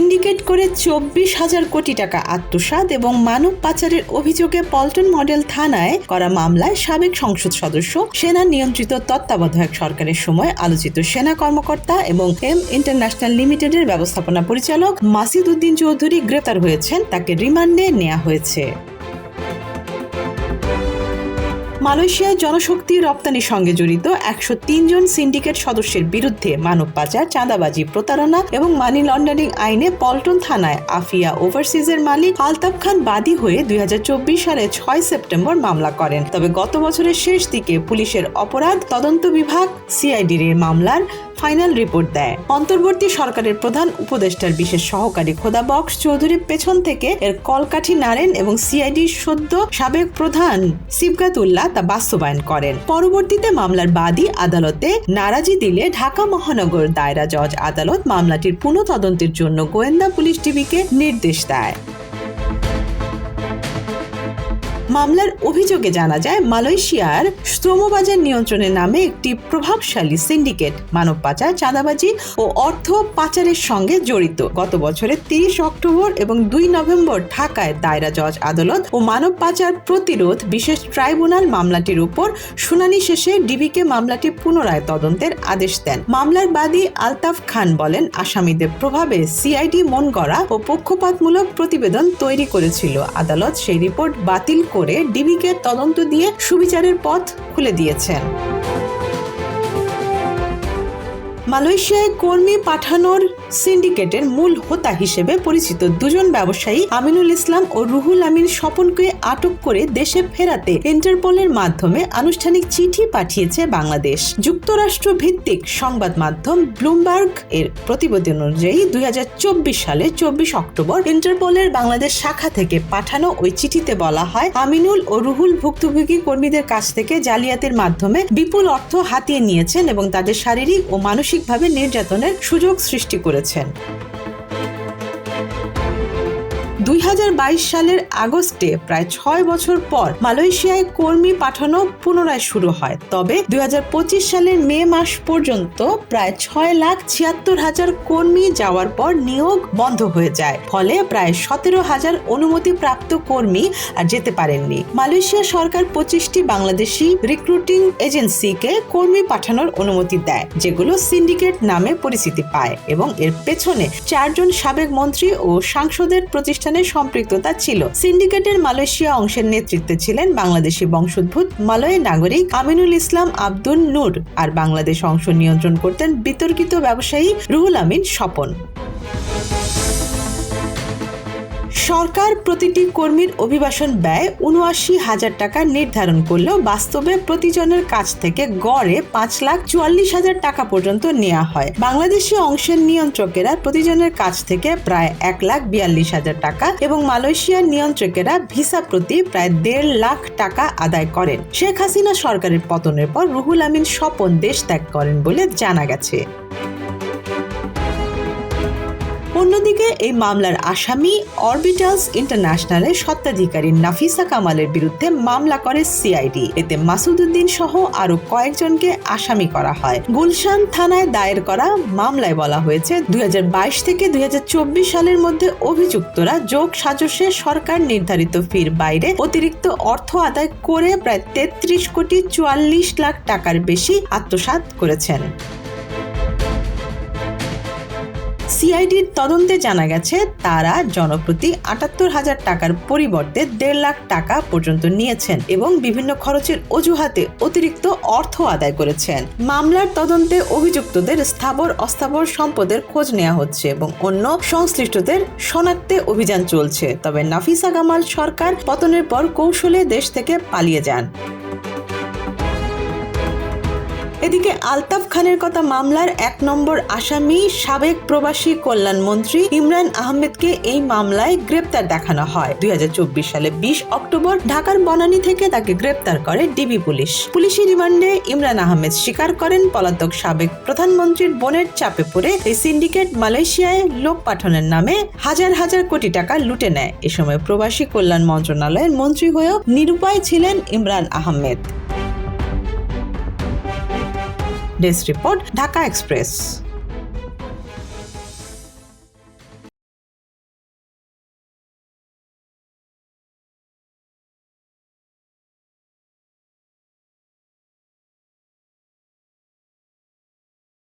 Syndicate করে 24,000 কোটি টাকা আত্মসাৎ এবং মানব পাচারের অভিযোগে পল্টন মডেল থানায় করা মামলায় সাবেক সংসদ সদস্য, সেনা নিয়ন্ত্রিত তত্ত্বাবধায়ক সরকারের সময় আলোচিত সেনা কর্মকর্তা এবং এম ইন্টারন্যাশনাল লিমিটেডের ব্যবস্থাপনা পরিচালক মাসিদ উদ্দিন চৌধুরী গ্রেপ্তার হয়েছেন। তাকে রিমান্ডে নেওয়া হয়েছে। মালয়েশিয়ায় জনশক্তি রপ্তানির সঙ্গে জড়িত 103 জন সিন্ডিকেট সদস্যের বিরুদ্ধে মানব পাচার, চাঁদাবাজি, প্রতারণা এবং মানি লন্ডারিং আইনে পল্টন থানায় আফিয়া ওভারসিজের মালিক আলতাফ খান বাদী হয়ে 2024 সালে 6 সেপ্টেম্বর মামলা করেন। তবে গত বছরের শেষ দিকে পুলিশের অপরাধ তদন্ত বিভাগ সিআইডির মামলার ফাইনাল রিপোর্ট দেয়। অন্তর্বর্তী সরকারের প্রধান উপদেষ্টার বিশেষ সহকারী খোদা বক্স চৌধুরী পেছন থেকে এর কলকাঠি নাড়েন এবং সিআইডির সদ্য সাবেক প্রধান সিবগাতুল্লাহ তা বাস্তবায়ন করেন। পরবর্তীতে মামলার বাদী আদালতে নারাজি দিলে ঢাকা মহানগর দায়রা জজ আদালত মামলাটির পুনঃ তদন্তের জন্য গোয়েন্দা পুলিশ ডিবিকে নির্দেশ দেয়। মামলার অভিযোগে জানা যায়, মালয়েশিয়ার শ্রমবাজার নিয়ন্ত্রণের নামে একটি প্রভাবশালী সিন্ডিকেট মানব পাচার, চাঁদাবাজি ও অর্থ পাচারের সঙ্গে জড়িত। গত বছরের 30 অক্টোবর এবং 2 নভেম্বর ঢাকায় দায়রা জজ আদালত ও মানব পাচার প্রতিরোধ বিশেষ ট্রাইব্যুনাল মামলাটির উপর শুনানি শেষে ডিবিকে মামলাটি পুনরায় তদন্তের আদেশ দেন। মামলার বাদী আলতাফ খান বলেন, আসামিদের প্রভাবে সিআইডি মন গড়া ও পক্ষপাতমূলক প্রতিবেদন তৈরি করেছিল। আদালত সেই রিপোর্ট বাতিল করে ডিবিকে তদন্ত দিয়ে সুবিচারের পথ খুলে দিয়েছেন। মালয়েশিয়ায় কর্মী পাঠানোর সিন্ডিকেটের মূল হোতা হিসেবে পরিচিত দুজন ব্যবসায়ী আমিনুল ইসলাম ও রুহুল আমিন স্বপনকে আটক করে দেশে ফেরাতে ইন্টারপোলের মাধ্যমে আনুষ্ঠানিক চিঠি পাঠিয়েছে বাংলাদেশ। যুক্তরাষ্ট্র ভিত্তিক সংবাদ মাধ্যম ব্লুমবার্গ এর প্রতিবেদন অনুযায়ী 2024 সালে 24 অক্টোবর ইন্টারপোলের বাংলাদেশ শাখা থেকে পাঠানো ওই চিঠিতে বলা হয়, আমিনুল ও রুহুল ভুক্তভোগী কর্মীদের কাছ থেকে জালিয়াতির মাধ্যমে বিপুল অর্থ হাতিয়ে নিয়েছেন এবং তাদের শারীরিক ও মানসিকভাবে নির্যাতনের সুযোগ সৃষ্টি করেছেন। 2022 সালের আগস্টে প্রায় 6 বছর পর মালয়েশিয়ায় কর্মী পাঠানো পুনরায় শুরু হয়। তবে 2025 সালের মে মাস পর্যন্ত প্রায় 6,76,000 কর্মী যাওয়ার পর নিয়োগ বন্ধ হয়ে যায়। ফলে প্রায় 17,000 অনুমতিপ্রাপ্ত কর্মী আর যেতে পারেননি। মালয়েশিয়া সরকার 25টি বাংলাদেশি রিক্রুটিং এজেন্সিকে কর্মী পাঠানোর অনুমতি দেয়, যেগুলো সিন্ডিকেট নামে পরিচিতি পায় এবং এর পেছনে 4 জন সাবেক মন্ত্রী ও সাংসদের প্রতিষ্ঠানের সম্পৃক্ততা ছিল। সিন্ডিকেটের মালয়েশিয়া অংশের নেতৃত্বে ছিলেন বাংলাদেশি বংশোদ্ভূত মালয় নাগরিক আমিনুল ইসলাম আব্দুল নূর, আর বাংলাদেশ অংশ নিয়ন্ত্রণ করতেন বিতর্কিত ব্যবসায়ী রুহুল আমিন স্বপন। সরকার প্রতিটি কর্মীর অভিবাসন ব্যয় 79,000 টাকা নির্ধারণ করলেও বাস্তবে প্রতিজনের কাছ থেকে গড়ে 5,44,000 টাকা পর্যন্ত নেওয়া হয়। বাংলাদেশি অংশের নিয়ন্ত্রকেরা প্রতিজনের কাছ থেকে প্রায় 1,42,000 টাকা এবং মালয়েশিয়ার নিয়ন্ত্রকেরা ভিসা প্রতি প্রায় 1.5 লাখ টাকা আদায় করেন। শেখ হাসিনা সরকারের পতনের পর রুহুল আমিন স্বপন দেশ ত্যাগ করেন বলে জানা গেছে। অন্যদিকে এই মামলার আসামি অরবিটালস ইন্টারন্যাশনালের স্বত্বাধিকারী নাফিসা কামালের বিরুদ্ধে মামলা করে সিআইডি। এতে মাসুদ উদ্দিন সহ আরো কয়েকজনকে আসামি করা হয়। গুলশান থানায় দায়ের করা মামলায় বলা হয়েছে, 2022 থেকে 2024 সালের মধ্যে অভিযুক্তরা যোগ সাজসে সরকার নির্ধারিত ফির বাইরে অতিরিক্ত অর্থ আদায় করে প্রায় 33,44 লাখ টাকার বেশি আত্মসাৎ করেছেন। সিআইডির তদন্তে জানা গেছে, তারা জনপ্রতি 78,000 টাকার পরিবর্তে 1.5 লাখ টাকা পর্যন্ত নিয়েছেন এবং বিভিন্ন খরচের অজুহাতে অতিরিক্ত অর্থ আদায় করেছেন। মামলার তদন্তে অভিযুক্তদের স্থাবর অস্থাবর সম্পদের খোঁজ নেওয়া হচ্ছে এবং অন্য সংশ্লিষ্টদের শনাক্তে অভিযান চলছে। তবে নাফিসা কামাল সরকার পতনের পর কৌশলে দেশ থেকে পালিয়ে যান। এদিকে আলতাফ খানের কথা মামলার 1 নম্বর আসামি সাবেক প্রবাসী কল্যাণ মন্ত্রী ইমরান আহমেদকে এই মামলায় গ্রেপ্তার দেখানো হয়। 2024 সালে 20 অক্টোবর ঢাকার বনানী থেকে তাকে গ্রেপ্তার করে ডিবি পুলিশ। পুলিশি রিমান্ডে ইমরান আহমেদ স্বীকার করেন, পলাতক সাবেক প্রধানমন্ত্রীর বোনের চাপে পড়ে এই সিন্ডিকেট মালয়েশিয়ায় লোক পাঠানোর নামে হাজার হাজার কোটি টাকা লুটে নেয়। এ সময় প্রবাসী কল্যাণ মন্ত্রণালয়ের মন্ত্রী হয়েও নিরুপায় ছিলেন Imran Ahmed. Desk report, Dhaka express.